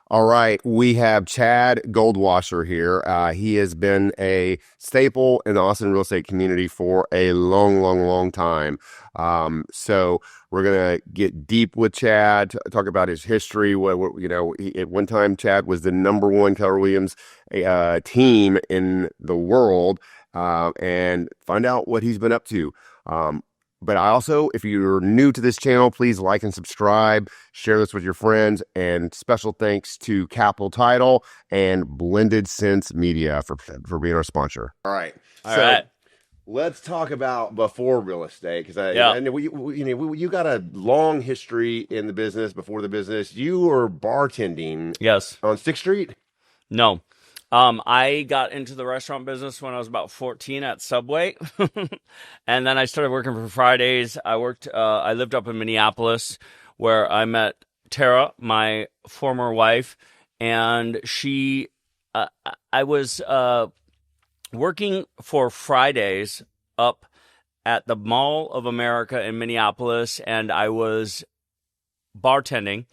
All right, we have Chad Goldwasser here. He has been a staple in the Austin real estate community for a long, long, long time. So we're gonna get deep with Chad, talk about his history. At one time, Chad was the number one Keller Williams team in the world, and find out what he's been up to. But I also, if you're new to this channel, please like and subscribe, share this with your friends, and special thanks to Capital Title and Blended Sense Media for being our sponsor. All right. All right. Let's talk about before real estate, because Yeah. I know you got a long history in the business. Before the business, you were bartending Yes. on 6th Street. No. I got into the restaurant business when I was about 14 at Subway. And then I started working for Fridays. I lived up in Minneapolis where I met Tara, my former wife, and I was working for Fridays up at the Mall of America in Minneapolis, and I was bartending.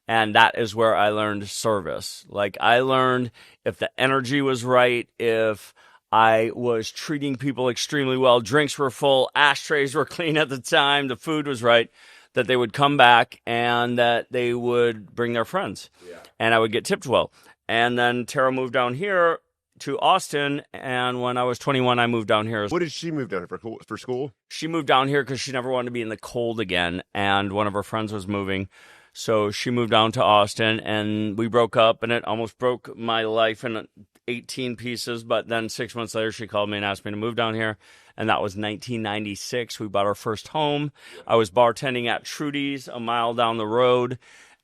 And that is where I learned service. Like, I learned if the energy was right, if I was treating people extremely well, drinks were full, ashtrays were clean at the time, the food was right, that they would come back and that they would bring their friends. Yeah. And I would get tipped well. And then Tara moved down here to Austin, and when I was 21, I moved down here. What did she move down here for school? She moved down here because she never wanted to be in the cold again, and one of her friends was moving. So she moved down to Austin, and we broke up, and it almost broke my life in 18 pieces. But then 6 months later, she called me and asked me to move down here, and that was 1996. We bought our first home. I was bartending at Trudy's a mile down the road,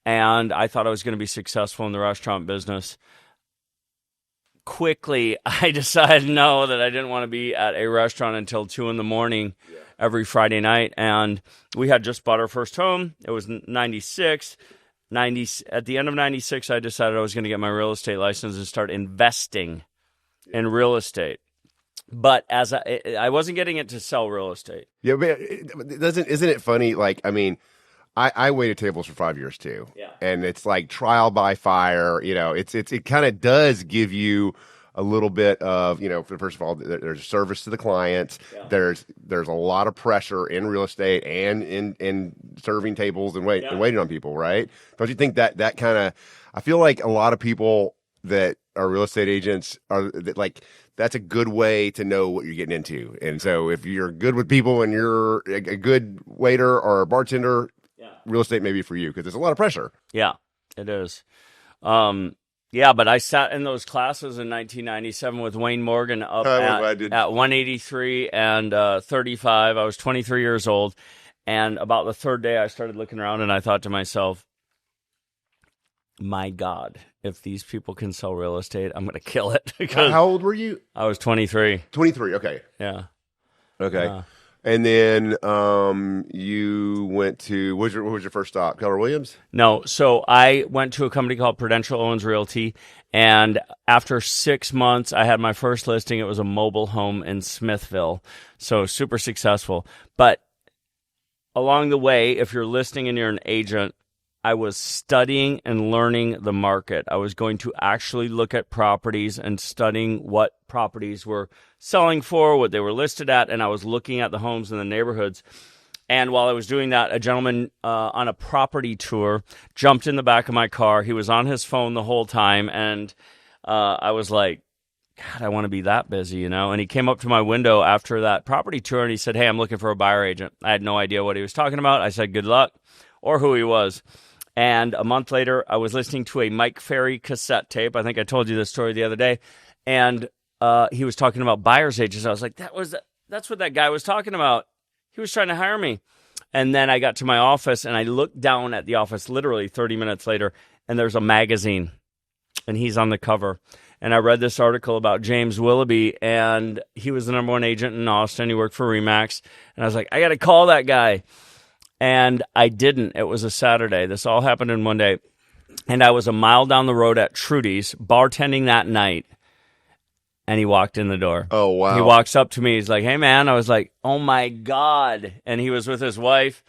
and I thought I was going to be successful in the restaurant business. Quickly, I decided that I didn't want to be at a restaurant until 2 a.m. every Friday night. And we had just bought our first home. It was 96. At the end of 96, I decided I was going to get my real estate license and start investing in real estate. But as I wasn't getting it to sell real estate. Yeah, but isn't it funny? Like, I mean, I waited tables for 5 years too. Yeah. And it's like trial by fire. It kind of does give you a little bit of, first of all, there's service to the clients. Yeah. There's a lot of pressure in real estate and in serving tables and waiting on people, right? Don't you think that kind of, I feel like a lot of people that are real estate agents that's a good way to know what you're getting into. And so if you're good with people and you're a good waiter or a bartender, real estate may be for you because there's a lot of pressure. Yeah, it is. But I sat in those classes in 1997 with Wayne Morgan up at 183 and 35. I was 23 years old. And about the third day, I started looking around and I thought to myself, my God, if these people can sell real estate, I'm going to kill it. Because how old were you? I was 23. 23, okay. Yeah. Okay. And then you went to, what was your first stop? Keller Williams? No. So I went to a company called Prudential Owens Realty. And after 6 months, I had my first listing. It was a mobile home in Smithville. So super successful. But along the way, if you're listing and you're an agent, I was studying and learning the market. I was going to actually look at properties and studying what properties were selling for, what they were listed at, and I was looking at the homes in the neighborhoods. And while I was doing that, a gentleman on a property tour jumped in the back of my car. He was on his phone the whole time, and I was like, God, I want to be that busy, And he came up to my window after that property tour, and he said, hey, I'm looking for a buyer agent. I had no idea what he was talking about. I said, good luck, or who he was. And a month later, I was listening to a Mike Ferry cassette tape. I think I told you this story the other day. And he was talking about buyer's agents. I was like, that's what that guy was talking about. He was trying to hire me. And then I got to my office, and I looked down at the office literally 30 minutes later, and there's a magazine, and he's on the cover. And I read this article about James Willoughby, and he was the number one agent in Austin. He worked for RE/MAX. And I was like, I got to call that guy. And I didn't. It was a Saturday. This all happened in one day. And I was a mile down the road at Trudy's, bartending that night. And he walked in the door. Oh, wow. He walks up to me. He's like, hey, man. I was like, oh, my God. And he was with his wife.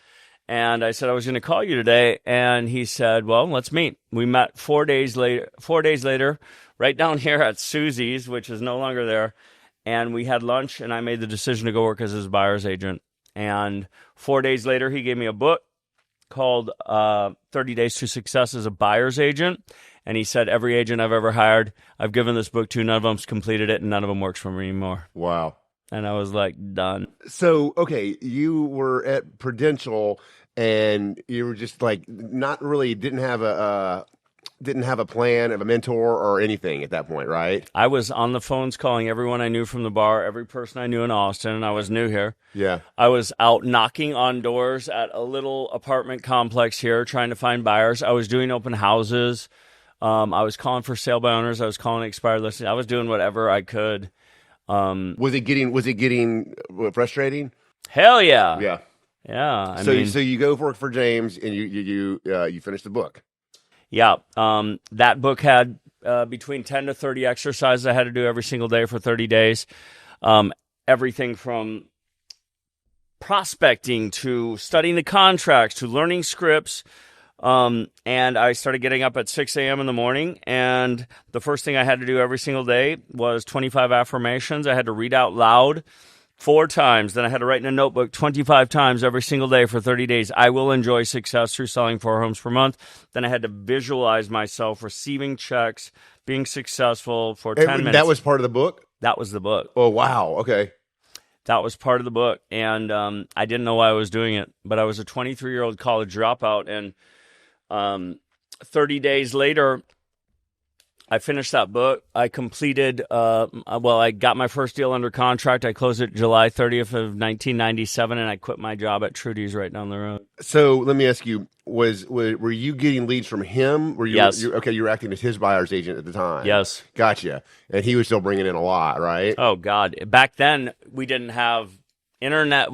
And I said, I was going to call you today. And he said, well, let's meet. We met 4 days later, right down here at Susie's, which is no longer there. And we had lunch, and I made the decision to go work as his buyer's agent. And 4 days later, he gave me a book called 30 Days to Success as a Buyer's Agent. And he said, every agent I've ever hired, I've given this book to, none of them's completed it, and none of them works for me anymore. Wow. And I was like, done. So, okay, you were at Prudential, and you were just like not really didn't have a plan of a mentor or anything at that point, right? I was on the phones calling everyone I knew from the bar, every person I knew in Austin, and I was new here. Yeah. I was out knocking on doors at a little apartment complex here trying to find buyers. I was doing open houses. I was calling for sale by owners. I was calling expired listings. I was doing whatever I could. Was it getting frustrating? Hell yeah. Yeah. Yeah. So you go work for James, and you finish the book. Yeah. That book had between 10 to 30 exercises I had to do every single day for 30 days. Everything from prospecting to studying the contracts to learning scripts. And I started getting up at 6 a.m. in the morning, and the first thing I had to do every single day was 25 affirmations. I had to read out loud 4 times. Then I had to write in a notebook 25 times every single day for 30 days. I will enjoy success through selling 4 homes per month. Then I had to visualize myself receiving checks, being successful for 10 minutes. That was part of the book? That was the book. Oh, wow. Okay. That was part of the book. And I didn't know why I was doing it, but I was a 23-year-old college dropout, and 30 days later, I finished that book. I completed, I got my first deal under contract. I closed it July 30th of 1997, and I quit my job at Trudy's right down the road. So let me ask you, were you getting leads from him? Yes. You were acting as his buyer's agent at the time. Yes. Gotcha. And he was still bringing in a lot, right? Oh, God. Back then, we didn't have internet.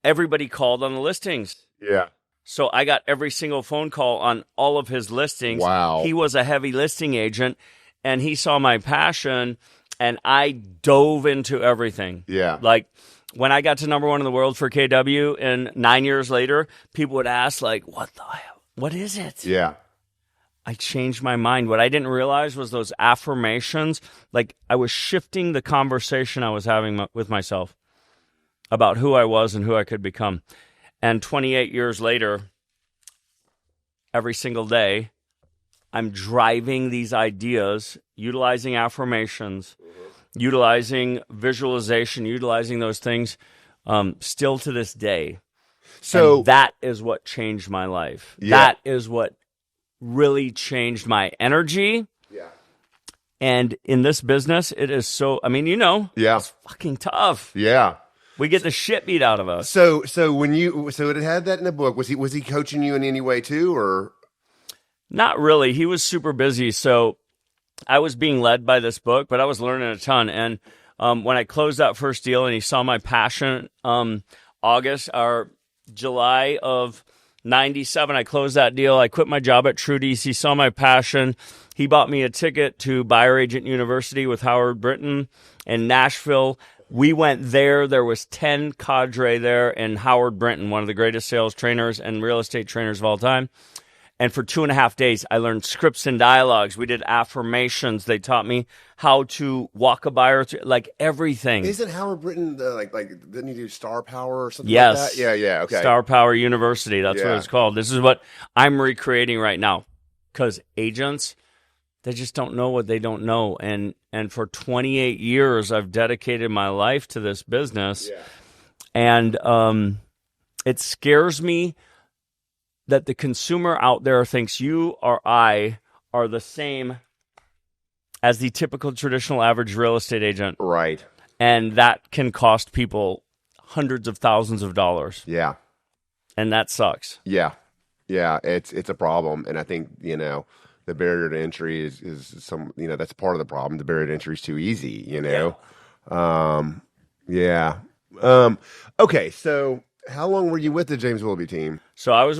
Everybody called on the listings. Yeah. So I got every single phone call on all of his listings. Wow. He was a heavy listing agent, and he saw my passion, and I dove into everything. Yeah. Like, when I got to number 1 in the world for KW, and 9 years later, people would ask, like, what the hell? What is it? Yeah. I changed my mind. What I didn't realize was those affirmations, like, I was shifting the conversation I was having with myself about who I was and who I could become. And 28 years later, every single day, I'm driving these ideas, utilizing affirmations, utilizing visualization, utilizing those things, still to this day. So and that is what changed my life. Yeah. That is what really changed my energy. Yeah. And in this business, it is so, Yeah. it's fucking tough. Yeah. We get the shit beat out of us. So it had that in the book. Was he coaching you in any way too, or? Not really. He was super busy, so I was being led by this book, but I was learning a ton. And when I closed that first deal, and he saw my passion, July of 97, I closed that deal. I quit my job at Trudy's. He saw my passion. He bought me a ticket to Buyer Agent University with Howard Brinton in Nashville. We went there. There was 10 cadre there, and Howard Brinton, one of the greatest sales trainers and real estate trainers of all time. And for 2.5 days, I learned scripts and dialogues. We did affirmations. They taught me how to walk a buyer through, like everything. Isn't Howard Brinton didn't he do Star Power or something Yes. like that? Yeah, okay. Star Power University. That's what Yeah. it's called. This is what I'm recreating right now, because agents, they just don't know what they don't know. And for 28 years, I've dedicated my life to this business. Yeah. And it scares me that the consumer out there thinks you or I are the same as the typical traditional average real estate agent. Right. And that can cost people hundreds of thousands of dollars. Yeah. And that sucks. Yeah. Yeah. It's a problem. And I think, the barrier to entry is some, that's part of the problem. The barrier to entry is too easy, Yeah. Okay. So how long were you with the James Willoughby team? So I was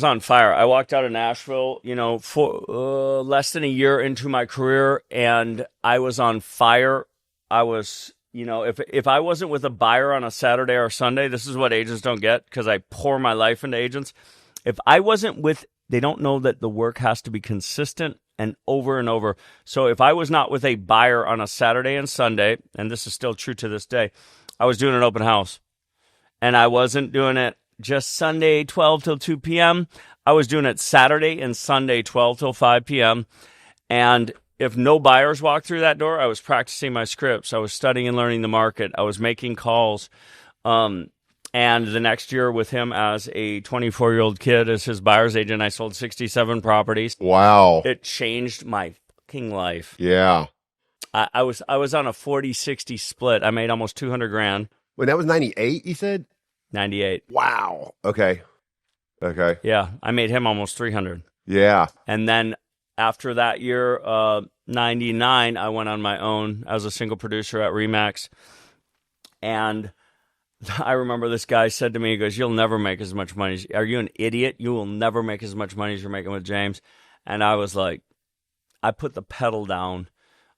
on fire. I walked out of Nashville, for less than a year into my career, and I was on fire. I was if I wasn't with a buyer on a Saturday or Sunday, this is what agents don't get because I pour my life into agents. If I wasn't with, they don't know that the work has to be consistent and over. So if I was not with a buyer on a Saturday and Sunday, and this is still true to this day, I was doing an open house. And I wasn't doing it just Sunday 12 till 2 p.m. I was doing it Saturday and Sunday 12 till 5 p.m. And if no buyers walked through that door, I was practicing my scripts. I was studying and learning the market. I was making calls. And the next year with him as a 24-year-old kid as his buyer's agent, I sold 67 properties. Wow. It changed my fucking life. Yeah. I was on a 40-60 split. I made almost $200,000. Wait, that was 98, you said? 98. Wow. Okay. Yeah, I made him almost 300. Yeah. And then after that year, 99, I went on my own as a single producer at Remax. And I remember this guy said to me, he goes, "You'll never make as much money. Are you an idiot? You will never make as much money as you're making with James." And I was like, I put the pedal down.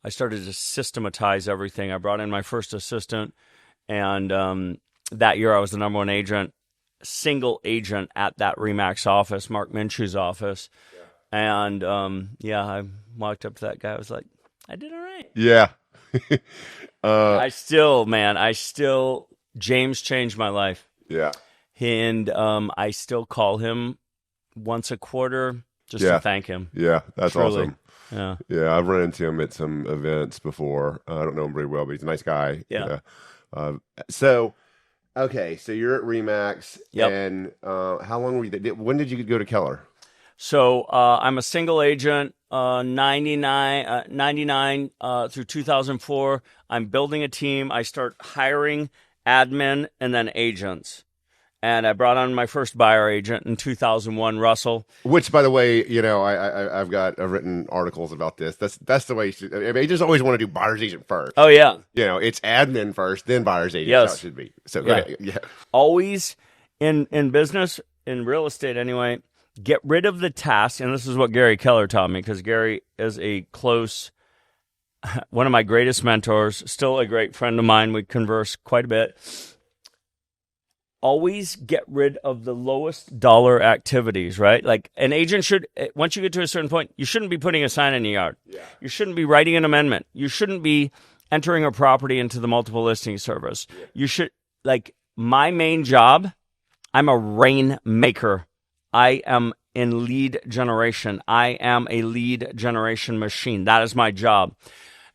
I started to systematize everything. I brought in my first assistant. And that year I was the number one agent, single agent at that Remax office, Mark Minshew's office. Yeah. And I walked up to that guy. I was like, I did all right. Yeah. James changed my life. Yeah. And I still call him once a quarter just to thank him. Yeah, that's Truly. awesome. Yeah, I've run into him at some events before. I don't know him very well, but he's a nice guy. Yeah. So you're at Remax. Yep. And how long were you there? When did you go to Keller? So I'm a single agent, 99 through 2004. I'm building a team. I start hiring admin and then agents. And I brought on my first buyer agent in 2001, Russell. Which, by the way, I've written articles about this. That's the way agents always want to do buyer's agent first. Oh, yeah. It's admin first, then buyer's agent. Yes. That's how it should be. So, go ahead. Yeah. Always in business, in real estate anyway, get rid of the task. And this is what Gary Keller taught me, because Gary is one of my greatest mentors, still a great friend of mine. We converse quite a bit. Always get rid of the lowest dollar activities, right? Like an agent should, once you get to a certain point, you shouldn't be putting a sign in your yard. Yeah. You shouldn't be writing an amendment. You shouldn't be entering a property into the multiple listing service. Yeah. You should, my main job, I'm a rainmaker. I am in lead generation. I am a lead generation machine. That is my job.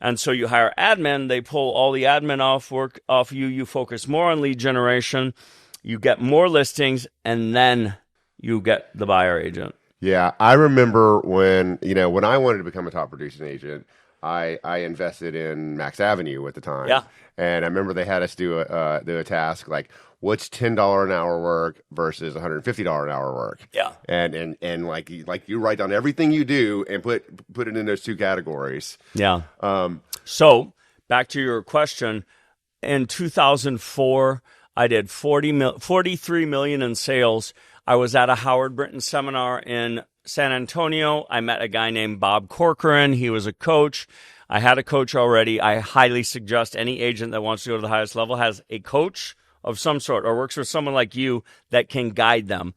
And so you hire admin, they pull all the admin work off you. You focus more on lead generation. You get more listings, and then you get the buyer agent. Yeah, I remember when I wanted to become a top producing agent, I invested in Max Avenue at the time. Yeah. And I remember they had us do a task like, what's $10 an hour work versus $150 an hour work? Yeah. And like you write down everything you do and put it in those two categories. Yeah. So back to your question, in 2004, I did 43 million in sales. I was at a Howard Brinton seminar in San Antonio. I met a guy named Bob Corcoran. He was a coach. I had a coach already. I highly suggest any agent that wants to go to the highest level has a coach of some sort or works with someone like you that can guide them.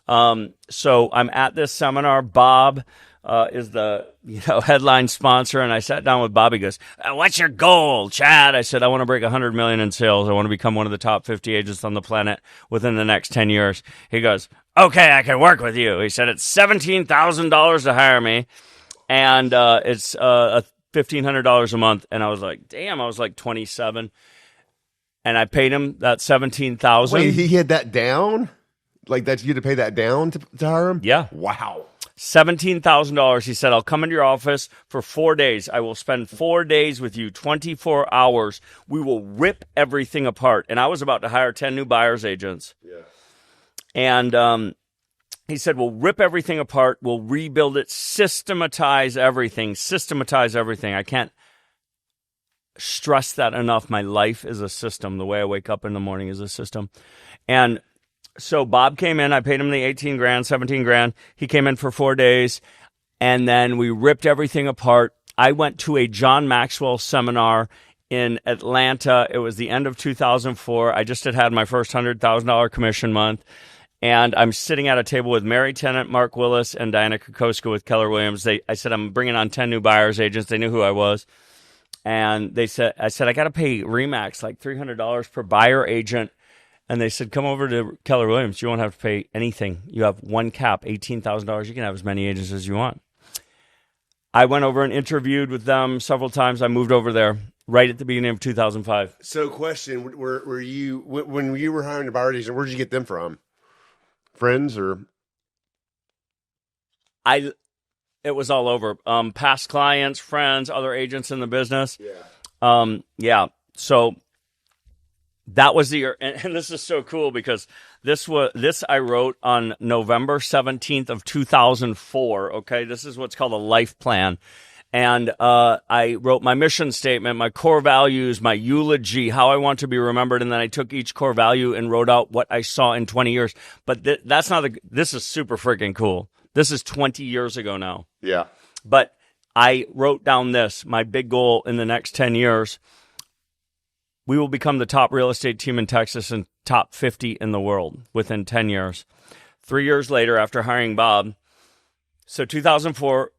Yeah. So I'm at this seminar. Bob is the headline sponsor, and I sat down with Bob. He goes, "What's your goal, Chad?" I said, "I want to break 100 million in sales. I want to become one of the top 50 agents on the planet within the next 10 years. He goes, "Okay, I can work with you." He said, "It's $17,000 to hire me, and it's $1,500 a month." And I was like, damn, I was like 27. And I paid him that $17,000. Wait, he had that down? Like that, you had to pay that down to hire him? Yeah. Wow. $17,000. He said, "I'll come into your office for 4 days. I will spend 4 days with you, 24 hours. We will rip everything apart." And I was about to hire 10 new buyer's agents. Yeah. And he said, "We'll rip everything apart. We'll rebuild it, systematize everything. I can't stress that enough. My life is a system. The way I wake up in the morning is a system." And so Bob came in. I paid him the 18 grand, 17 grand. He came in for 4 days, and then we ripped everything apart. I went to a John Maxwell seminar in Atlanta. It was the end of 2004. I just had my first $100,000 commission month. And I'm sitting at a table with Mary Tennant, Mark Willis, and Diana Kokoska with Keller Williams. I said, I'm bringing on 10 new buyers agents. They knew who I was. And I said, I got to pay RE/MAX like $300 per buyer agent. And they said, come over to Keller Williams. You won't have to pay anything. You have one cap, $18,000. You can have as many agents as you want. I went over and interviewed with them several times. I moved over there right at the beginning of 2005. So question, were you, when you were hiring a buyer agent, where did you get them from? Friends or? It was all over. Past clients, friends, other agents in the business. Yeah. So that was the year, and this is so cool because this I wrote on November 17th of 2004. Okay, this is what's called a life plan. And I wrote my mission statement, my core values, my eulogy, how I want to be remembered. And then I took each core value and wrote out what I saw in 20 years. But this is super freaking cool. This is 20 years ago now. Yeah. But I wrote down my big goal in the next 10 years. We will become the top real estate team in Texas and top 50 in the world within 10 years. 3 years later, after hiring Bob, so 2004,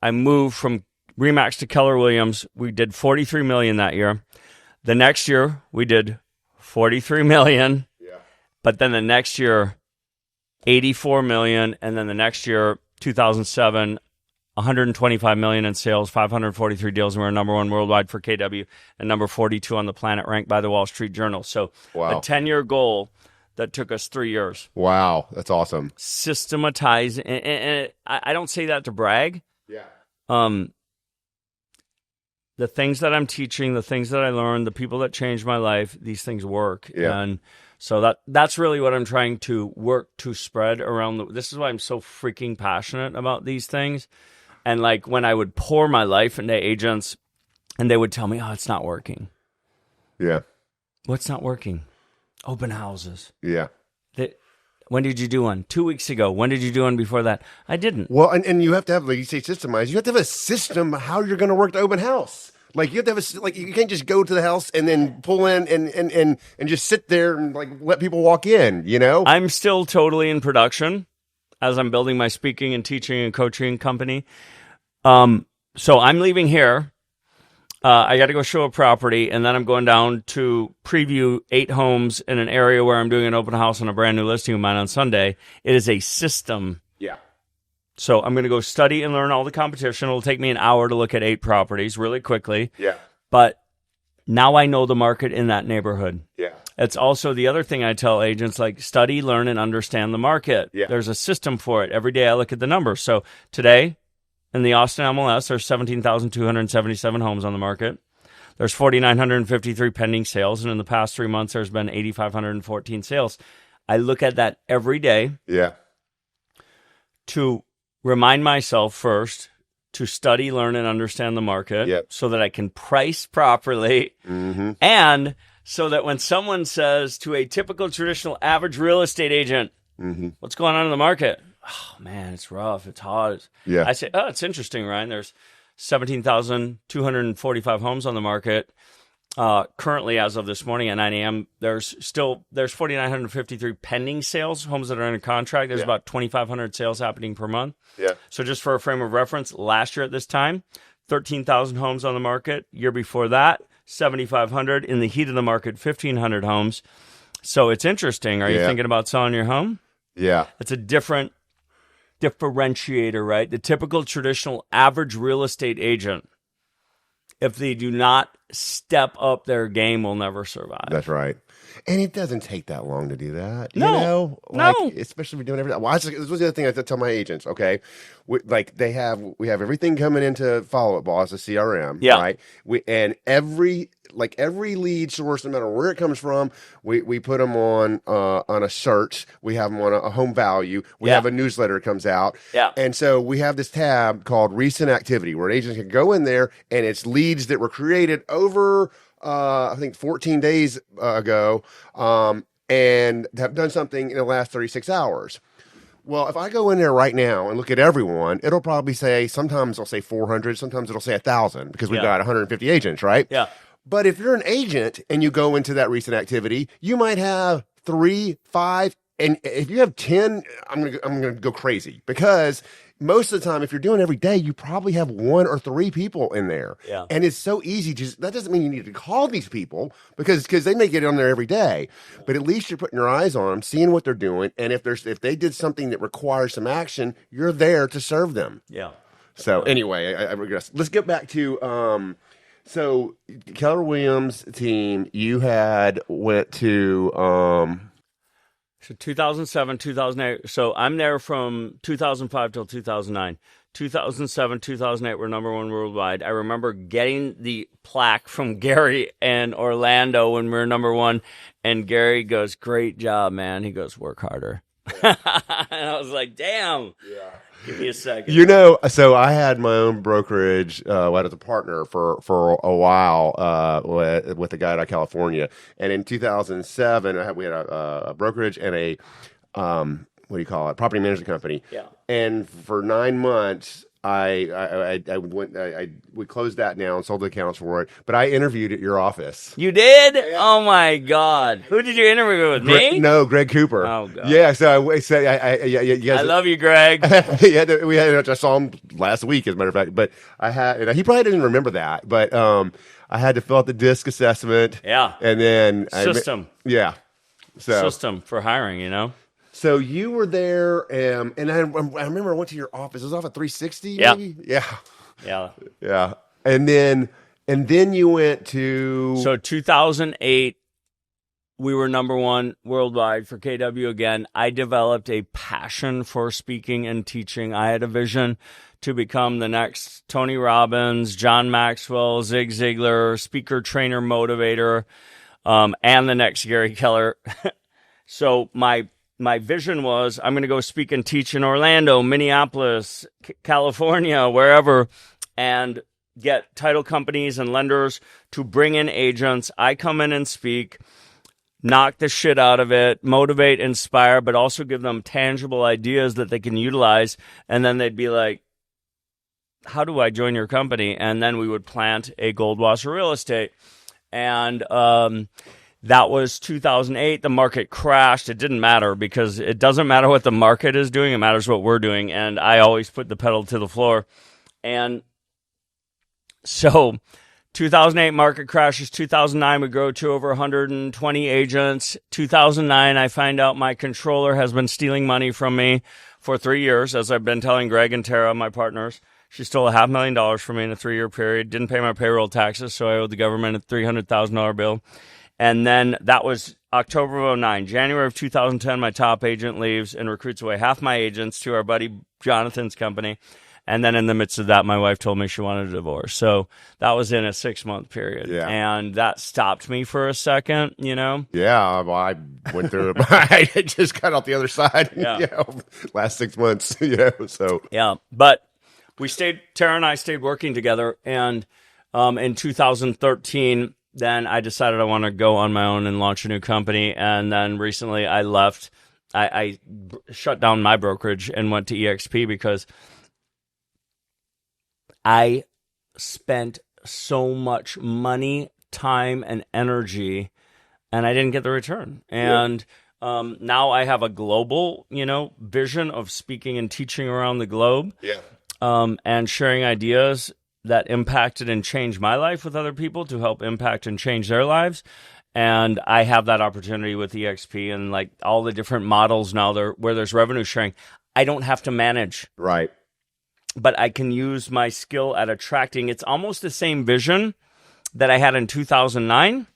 I moved from RE/MAX to Keller Williams. We did $43 million that year. The next year, we did $43 million. Yeah. But then the next year, $84 million. And then the next year, 2007, $125 million in sales, 543 deals. And we're number one worldwide for KW and number 42 on the planet, ranked by the Wall Street Journal. So wow. A 10-year goal that took us 3 years. Wow. That's awesome. Systematizing. And I don't say that to brag. Yeah. The things that I'm teaching, the things that I learned, the people that changed my life, these things work. Yeah. And so that's really what I'm trying to work to spread around. This is why I'm so freaking passionate about these things. And like when I would pour my life into agents and they would tell me, oh, it's not working. Yeah. What's not working? Open houses. Yeah. When did you do one? 2 weeks ago. When did you do one before that? I didn't. Well, and you have to have, like you say, systemize. You have to have a system how you're going to work the open house. Like you have to have you can't just go to the house and then pull in and just sit there and like let people walk in, you know? I'm still totally in production as I'm building my speaking and teaching and coaching company. So I'm leaving here. I got to go show a property, and then I'm going down to preview 8 homes in an area where I'm doing an open house on a brand new listing of mine on Sunday. It is a system. Yeah. So I'm going to go study and learn all the competition. It'll take me an hour to look at 8 properties really quickly. Yeah. But now I know the market in that neighborhood. Yeah. It's also the other thing I tell agents, like study, learn, and understand the market. Yeah. There's a system for it. Every day I look at the numbers. So today, in the Austin MLS, there's 17,277 homes on the market. There's 4,953 pending sales, and in the past 3 months, there's been 8,514 sales. I look at that every day. Yeah. To remind myself first to study, learn, and understand the market. Yep. So that I can price properly, and so that when someone says to a typical traditional average real estate agent, what's going on in the market? Oh, man, it's rough. It's hot. Yeah. I say, oh, it's interesting, Ryan. There's 17,245 homes on the market. Currently, as of this morning at 9 a.m., there's 4,953 pending sales, homes that are under contract. There's about 2,500 sales happening per month. Yeah. So just for a frame of reference, last year at this time, 13,000 homes on the market. Year before that, 7,500. In the heat of the market, 1,500 homes. So it's interesting. Are you thinking about selling your home? Yeah. It's a differentiator, right? The typical traditional average real estate agent, if they do not step up their game, will never survive. That's right. And it doesn't take that long to do that. No. You know? No. Especially if you're doing everything. Well, this was the other thing I tell my agents, okay? We have everything coming into Follow Up Boss, the CRM, right? And every lead source, no matter where it comes from, we put them on a search. We have them on a home value. We have a newsletter that comes out. Yeah. And so we have this tab called Recent Activity where agents can go in there and it's leads that were created over I think 14 days ago, and have done something in the last 36 hours. Well, if I go in there right now and look at everyone, it'll probably say, sometimes it'll say 400, sometimes it'll say 1,000 because we've got 150 agents, right? Yeah. But if you're an agent and you go into that recent activity, you might have 3, 5, and if you have 10, I'm gonna go crazy, because most of the time, if you're doing every day, you probably have 1 or 3 people in there. Yeah. And it's so easy. That doesn't mean you need to call these people, because they may get on there every day. But at least you're putting your eyes on them, seeing what they're doing, and if they did something that requires some action, you're there to serve them. Yeah. So anyway, I regress. Let's get back to so Keller Williams team. You went to So 2007, 2008. So I'm there from 2005 till 2009. 2007, 2008 were number 1 worldwide. I remember getting the plaque from Gary and Orlando when we were number 1. And Gary goes, "Great job, man." He goes, "Work harder." And I was like, damn. Yeah. Give me a second. So I had my own brokerage. I was a partner for a while with a guy out of California. And in 2007, we had a brokerage and a what do you call it? Property management company. Yeah. And for 9 months, we closed that down, sold the accounts for it. But I interviewed at your office. You did? Yeah. Oh my God! Who did you interview with? Me? No, Greg Cooper. Oh God! Yeah. So I said, you guys. I love you, Greg. I saw him last week, as a matter of fact. But he probably didn't remember that. But I had to fill out the DISC assessment. Yeah. And then system. System for hiring. So you were there, and I remember I went to your office. It was off at 360, maybe? Yeah. And then you went to... So 2008, we were number 1 worldwide for KW again. I developed a passion for speaking and teaching. I had a vision to become the next Tony Robbins, John Maxwell, Zig Ziglar, speaker, trainer, motivator, and the next Gary Keller. So my vision was, I'm going to go speak and teach in Orlando, Minneapolis, California, wherever, and get title companies and lenders to bring in agents. I come in and speak, knock the shit out of it, motivate, inspire, but also give them tangible ideas that they can utilize. And then they'd be like, how do I join your company? And then we would plant a Goldwasser Real Estate. And that was 2008. The market crashed. It didn't matter, because it doesn't matter what the market is doing. It matters what we're doing. And I always put the pedal to the floor. And so 2008 market crashes. 2009 we grow to over 120 agents. 2009 I find out my controller has been stealing money from me for 3 years, as I've been telling Greg and Tara, my partners. She stole $500,000 from me in a 3-year period. Didn't pay my payroll taxes, so I owed the government a $300,000 bill. And then that was October of 2009. January of 2010, my top agent leaves and recruits away half my agents to our buddy Jonathan's company. And then in the midst of that, my wife told me she wanted a divorce. So that was in a 6-month period. Yeah. And that stopped me for a second, Yeah, well, I went through it. I just got out the other side, last 6 months, so. Yeah, but Tara and I stayed working together. And in 2013, then I decided I want to go on my own and launch a new company. And then recently I left. I shut down my brokerage and went to EXP because I spent so much money, time, and energy, and I didn't get the return. And now I have a global, vision of speaking and teaching around the globe. Yeah. And sharing ideas that impacted and changed my life with other people to help impact and change their lives. And I have that opportunity with EXP and like all the different models now where there's revenue sharing. I don't have to manage. Right. But I can use my skill at attracting. It's almost the same vision that I had in 2009,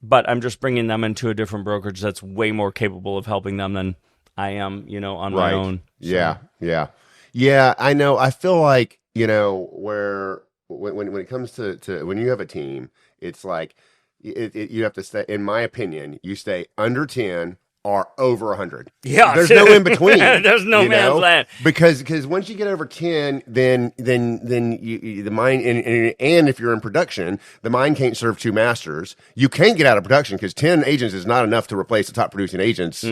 but I'm just bringing them into a different brokerage that's way more capable of helping them than I am, on my own. So. Yeah, I know. I feel like, where when it comes to when you have a team, it's like you have to stay, in my opinion, you stay under 10 or over 100. Yeah. There's no in between. There's no man's land. Because once you get over 10, then you, the mind, and if you're in production, the mind can't serve 2 masters. You can't get out of production because 10 agents is not enough to replace the top producing agents'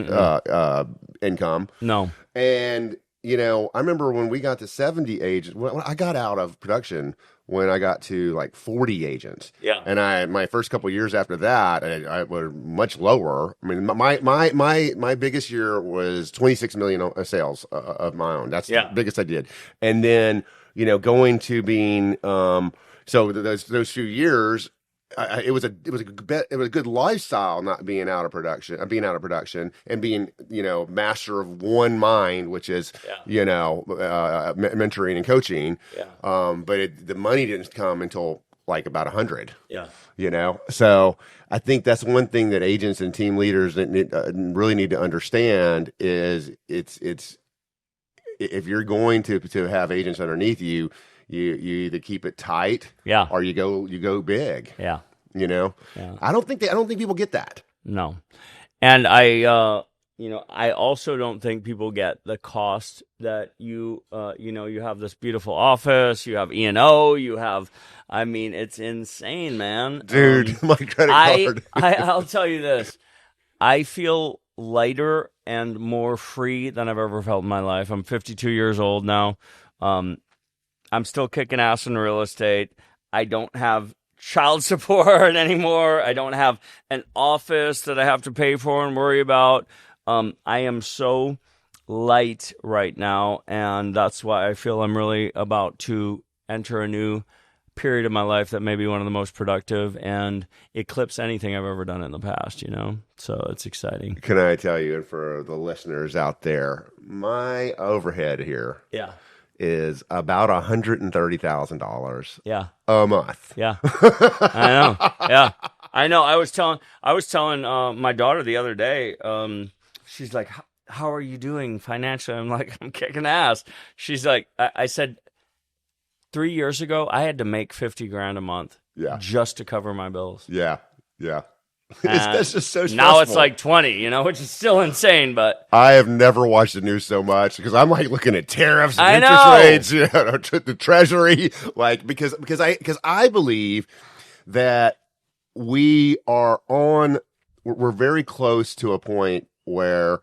income. No. And I remember when we got to 70 agents, when I got out of production when I got to like 40 agents. Yeah. And my first couple of years after that, I were much lower. I mean, my biggest year was 26 million sales of my own. That's the biggest I did. And then, going to being, so those few years, it was a good lifestyle not being out of production, and being master of one mind, which is mentoring and coaching. But the money didn't come until like about 100. So I think that's one thing that agents and team leaders really need to understand is it's if you're going to have agents underneath you. You either keep it tight, or you go big. Yeah. I don't think people get that. No, and I also don't think people get the cost that you have this beautiful office, you have E&O, it's insane, man, dude. My credit card. I'll tell you this, I feel lighter and more free than I've ever felt in my life. I'm 52 years old now. I'm still kicking ass in real estate. I don't have child support anymore. I don't have an office that I have to pay for and worry about. I am so light right now, and that's why I feel I'm really about to enter a new period of my life that may be one of the most productive and eclipse anything I've ever done in the past, So it's exciting. Can I tell you, and for the listeners out there, my overhead here is about $130,000 a month. Yeah. I know. Yeah. I know. I was telling my daughter the other day, she's like, how are you doing financially? I'm like, I'm kicking ass. She's like, I said 3 years ago, I had to make $50,000 a month just to cover my bills. Yeah. That's just so stressful. Now it's like 20, which is still insane, but I have never watched the news so much because I'm like looking at tariffs and interest rates, the treasury, like because I believe that we're very close to a point where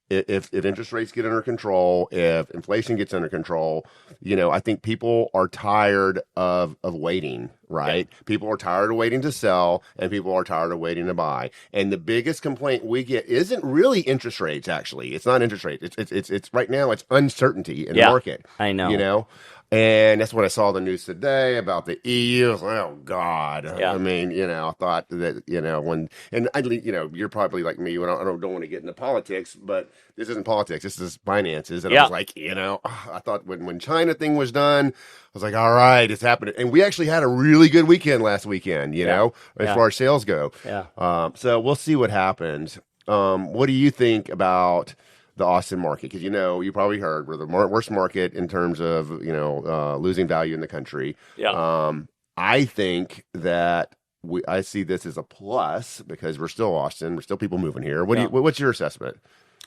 if interest rates get under control, if inflation gets under control, I think people are tired of waiting, right? Yeah. People are tired of waiting to sell, and people are tired of waiting to buy. And the biggest complaint we get isn't really interest rates. Actually, it's not interest rates. It's right now. It's uncertainty in the market. I know. And that's what I saw the news today about the EU. Oh God! Yeah. I mean, I thought that you're probably like me. I don't want to get into politics, but this isn't politics. This is finances. And I was like, I thought when China thing was done, I was like, all right, it's happening. And we actually had a really good weekend last weekend. As far as sales go. Yeah. So we'll see what happens. What do you think about the Austin market? Because you probably heard we're the worst market in terms of losing value in the country. I think that I see this as a plus because we're still Austin, we're still people moving here. What's your assessment?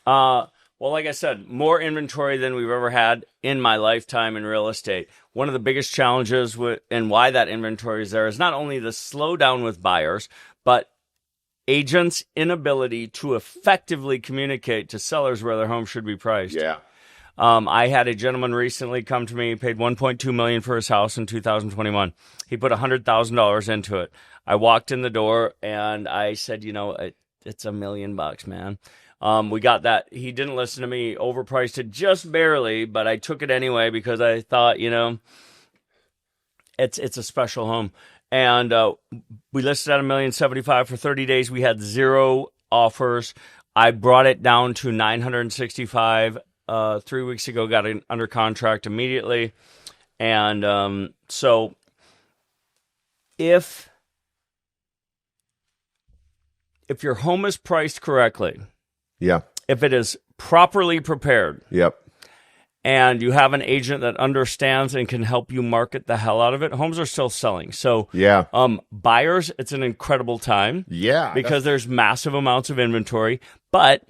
Well, like I said, more inventory than we've ever had in my lifetime in real estate. One of the biggest challenges and why that inventory is there is not only the slowdown with buyers, but agents' inability to effectively communicate to sellers where their home should be priced. Yeah. I had a gentleman recently come to me, paid $1.2 million for his house in 2021. He put $100,000 into it. I walked in the door and I said, it's $1 million, man. We got that. He didn't listen to me, overpriced it just barely, but I took it anyway because I thought, it's a special home. And we listed at $1,075,000 for 30 days. We had 0 offers. I brought it down to $965,000 3 weeks ago. Got it under contract immediately. And so if your home is priced correctly, if it is properly prepared, and you have an agent that understands and can help you market the hell out of it, homes are still selling. So buyers, it's an incredible time. Because there's massive amounts of inventory. But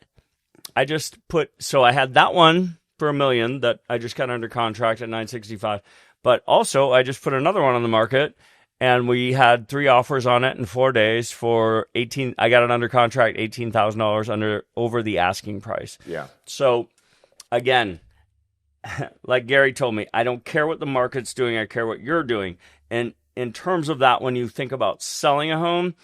I had that one for $1 million that I just got under contract at $965,000. But also I just put another one on the market and we had 3 offers on it in 4 days for $18,000. I got it under contract, $18,000 over the asking price. So again, like Gary told me, I don't care what the market's doing. I care what you're doing. And in terms of that, when you think about selling a home,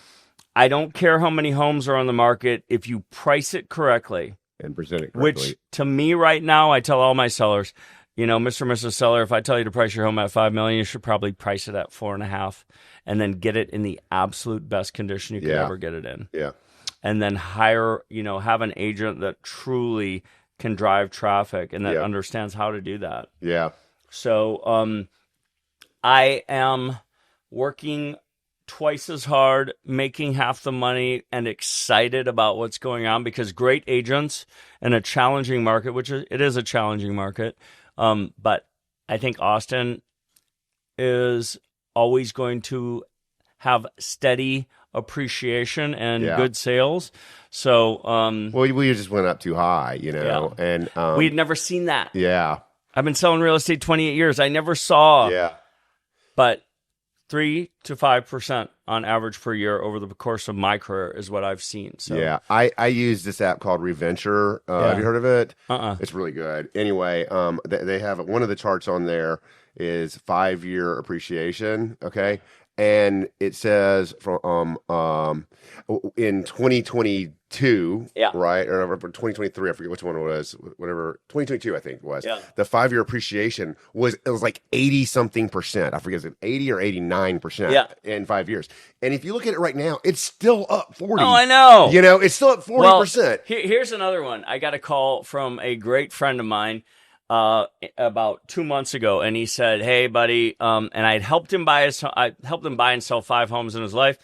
I don't care how many homes are on the market if you price it correctly. And present it correctly. Which to me right now, I tell all my sellers, Mr. and Mrs. Seller, if I tell you to price your home at $5 million, you should probably price it at 4.5, and then get it in the absolute best condition you could ever get it in. Yeah. And then hire, have an agent that truly can drive traffic and that understands how to do that. Yeah. So I am working twice as hard, making half the money, and excited about what's going on, because great agents in a challenging market, which it is a challenging market, but I think Austin is always going to have steady appreciation and good sales. So, well, we just went up too high, and we'd never seen that. Yeah. I've been selling real estate 28 years. I never saw, but 3 to 5% on average per year over the course of my career is what I've seen. So yeah, I use this app called Reventure. Have you heard of it? It's really good. Anyway, they have one of the charts on there is 5-year appreciation. Okay. And it says from in 2022, right, or 2023, I forget which one it was, whatever, 2022, I think it was. Yeah. The 5-year appreciation was like 80-something%. I forget, is it 80 or 89% in 5 years? And if you look at it right now, it's still up 40. Oh, I know. It's still up 40%. Well, here's another one. I got a call from a great friend of mine about 2 months ago, and he said, "Hey, buddy," and I helped him buy and sell 5 homes in his life,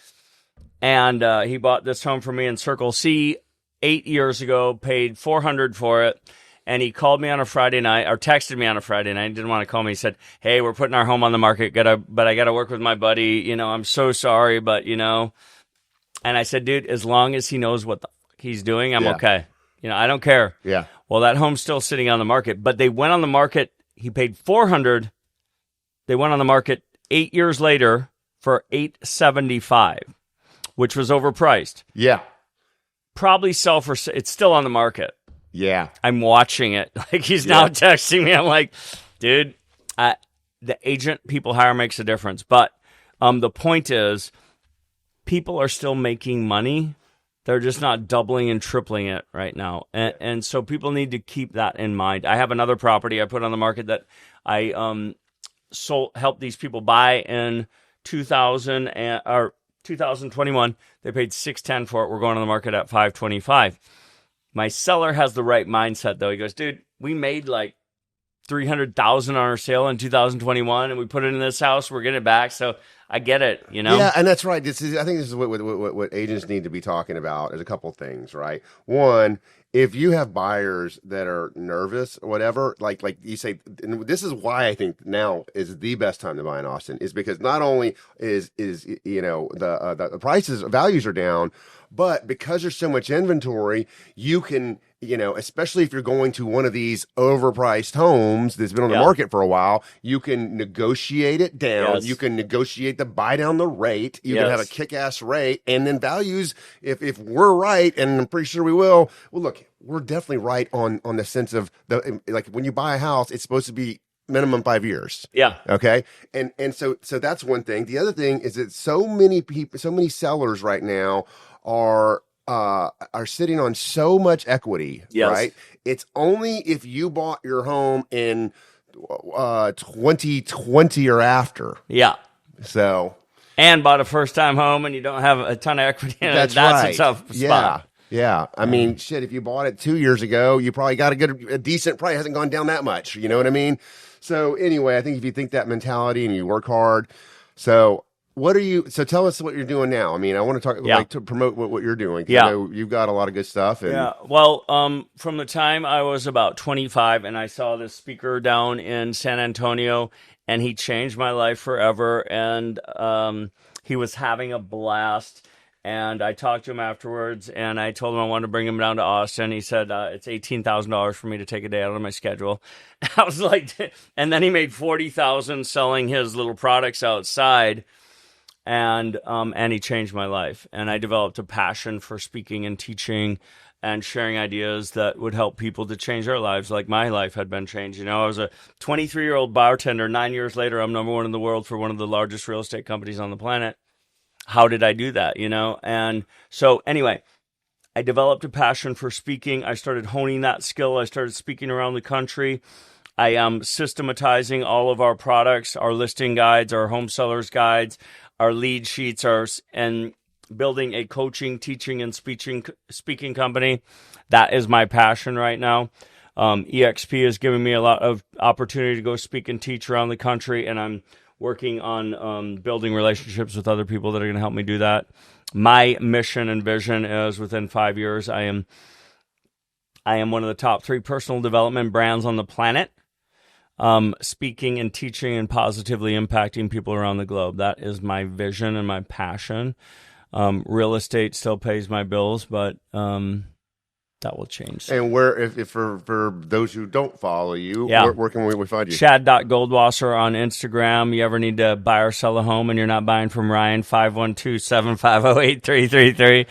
and he bought this home for me in Circle C 8 years ago, paid $400 for it, and he called me on a Friday night, or texted me on a Friday night. He didn't want to call me. He said, "Hey, we're putting our home on the market, but I gotta work with my buddy. I'm so sorry, but And I said, "Dude, as long as he knows what the fuck he's doing, I'm okay. I don't care." Yeah. Well, that home's still sitting on the market, but they went on the market. He paid $400. They went on the market 8 years later for $875, which was overpriced. Yeah. Probably sell for. It's still on the market. Yeah. I'm watching it. Like, he's now texting me. I'm like, dude, the agent people hire makes a difference. But the point is, people are still making money. They're just not doubling and tripling it right now. And so people need to keep that in mind. I have another property I put on the market that I helped these people buy in 2021. They paid $610 for it. We're going on the market at $525. My seller has the right mindset, though. He goes, "Dude, we made like $300,000 on our sale in 2021, and we put it in this house. We're getting it back." So I get it, Yeah, and that's right. I think this is what agents need to be talking about. There's a couple of things, right? One, if you have buyers that are nervous or whatever, like you say, and this is why I think now is the best time to buy in Austin, is because not only is the values are down, but because there's so much inventory, you can, especially if you're going to one of these overpriced homes that's been on the market for a while, you can negotiate it down. Yes. You can negotiate the buy down the rate. You can have a kick-ass rate. And then values, if we're right, and I'm pretty sure we will, well, look, we're definitely right on the sense of like when you buy a house, it's supposed to be minimum 5 years. Yeah. Okay. And so that's one thing. The other thing is that so many sellers right now are sitting on so much equity, right? It's only if you bought your home in 2020 or after. Yeah. So. And bought a first-time home and you don't have a ton of equity in that's it. That's right. a tough spot. Yeah. I mean, shit, if you bought it 2 years ago, you probably got a decent price. It hasn't gone down that much. You know what I mean? So anyway, I think if you think that mentality and you work hard. So tell us what you're doing now. I mean, I want to talk, to promote what you're doing. I know you've got a lot of good stuff. And Well, from the time I was about 25 and I saw this speaker down in San Antonio, and he changed my life forever. And, he was having a blast. And I talked to him afterwards, and I told him I wanted to bring him down to Austin. He said, it's $18,000 for me to take a day out of my schedule. I was like, and then he made $40,000 selling his little products outside. And he changed my life, and I developed a passion for speaking and teaching, and sharing ideas that would help people to change their lives, like my life had been changed. You know, I was a 23-year-old bartender. 9 years later, I'm number one in the world for one of the largest real estate companies on the planet. How did I do that, you know? And so anyway, I developed a passion for speaking. I started honing that skill. I started speaking around the country. I am systematizing all of our products, our listing guides, our home sellers guides, our lead sheets, and building a coaching, teaching, and speaking company. That is my passion right now. EXP is giving me a lot of opportunity to go speak and teach around the country, and I'm working on building relationships with other people that are going to help me do that. My mission and vision is within 5 years, I am one of the top 3 personal development brands on the planet, speaking and teaching and positively impacting people around the globe. That is my vision and my passion. Real estate still pays my bills, but that will change. And where, if for those who don't follow you, where can we find you? Chad.Goldwasser on Instagram. You ever need to buy or sell a home and you're not buying from Ryan, 512-750-8333.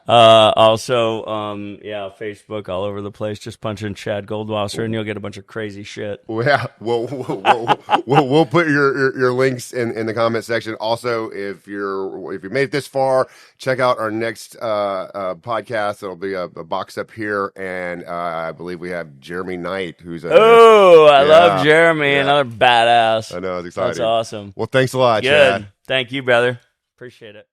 Also, Facebook, all over the place. Just punch in Chad Goldwasser and you'll get a bunch of crazy shit. Well, yeah, we'll put your links in the comment section. Also, if you made it this far, check out our next podcast. It'll be a box up here. And I believe we have Jeremy Knight, who's I love Jeremy, another badass. I know, it's exciting. That's awesome. Well, thanks a lot, Good. Chad. Thank you, brother. Appreciate it.